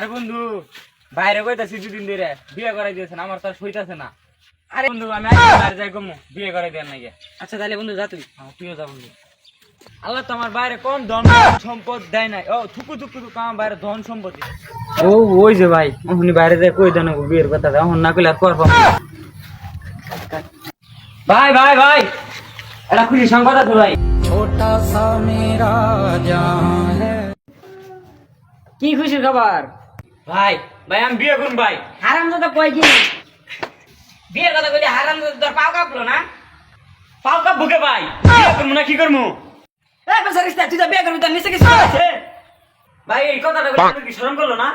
আরে বন্ধু বাইরে কইতাছি দুদিন ধরে বিয়ে করাই দিয়েছেন, আমার তো আর সইতাছে না। আরে বন্ধু আমি বাইরে যাই কমু, বিয়ে করাই দেন নাকি? আচ্ছা তাহলে বন্ধু যা তুই। তুইও যা বন্ধু। আল্লাহ তো আমার বাইরে কোন ধন সম্পদ দেয় নাই। ও থুকু থুকু থুকু আমার বাইরে ধন সম্পত্তি। ও ওই যে ভাই উনি বাইরে যায় কই দেন বিয়ের কথা, এখন না কইলে আর করবো না। ভাই ভাই ভাই এটা খুশি সংবাদ আছে ভাই। ছোটা সা মেরা জান হ্যায়। কি খুশির খবর? ভাই ভাই আমি বিয়ে করুন ভাই। হারামজাদা কয় কি? বিয়ের কথা কইলে হারামজাদা তোর পাও কাঁপলো না? পাও কাপ বুকে ভাই, বিয়ে করবো না কি করবো? এই বেচারিস্তা তুই তো বিয়ে করবি, তোর নিচে কিছু আছে? ভাই এই কথাটা বলে তুমি কি শরম করলো না?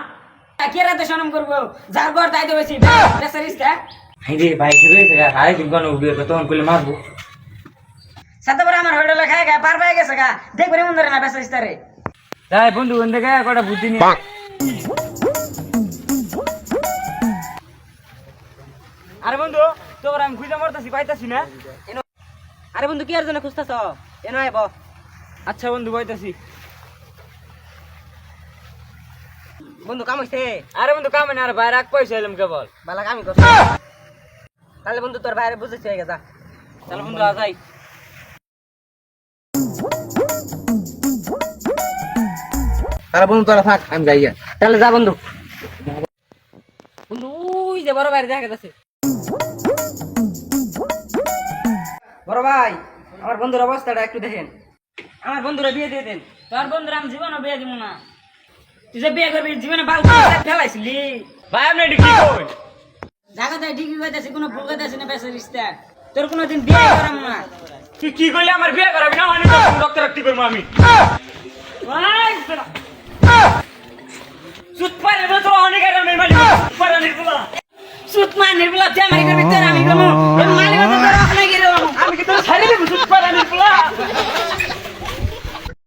কে রাতে শরম করবো? যার ঘর তাই তো বেশি বেচারিস্তা। হাই রে ভাই কি হয়েছে গা? আরে দিন কোন বিয়ে করতে তখন কইলে মারবো। সাথে করে আমার হোটেলে খায় গা পার পাই গেছে গা, দেখবে মন ধরে না বেচারিস্তা রে। তাই বন্ধু ওখান থেকে কটা বুদ্ধি নিয়ে আরে বন্ধু তোর আমি খুঁজে মরতাছি পাইতাছি না। আরে বন্ধু কি আর জন্য খুঁজতেছ? এনো আইব। আচ্ছা বন্ধু পাইতাছি। বন্ধু কাম হইছে? আরে বন্ধু কামে না, আর বাইরে রাখ পয়সা এলাম কেবল। বালা কামি করছ। তাহলে বন্ধু তোর বাইরে বুঝেছি হয়ে গেছে। তাহলে বন্ধু আজাই। তারা বন্ধু তোরা থাক, আমি যাই গিয়া। তাহলে যা বন্ধু। বন্ধু ওই যে বড় বাইরে দেখা যাচ্ছে। বড় ভাই আমার বন্ধুর অবস্থাটা একটু দেখেন। আমার বন্ধুরা বিয়ে দিয়ে দেন। তোর বন্ধুরা আমি জীবনও বিয়ে দিব না। তুই যে বিয়ে করবি জীবনে বাল ফেলাইছিলি। ভাই আপনি এটা কি কই? জায়গাটায় ঠিকই কইতাছি, কোনো ভুল কইতাছি না বেচারিস্তা। তোর কোনোদিন বিয়ে করাম না। তুই কি কইলে আমার বিয়ে করাবি না? মানে রক্ত রক্তি করবো আমি। ভাই সুত পারে তো অনেক আর আমি মারি পারে নির্বলা। সুত মা নির্বলা তুই আমাকে করবি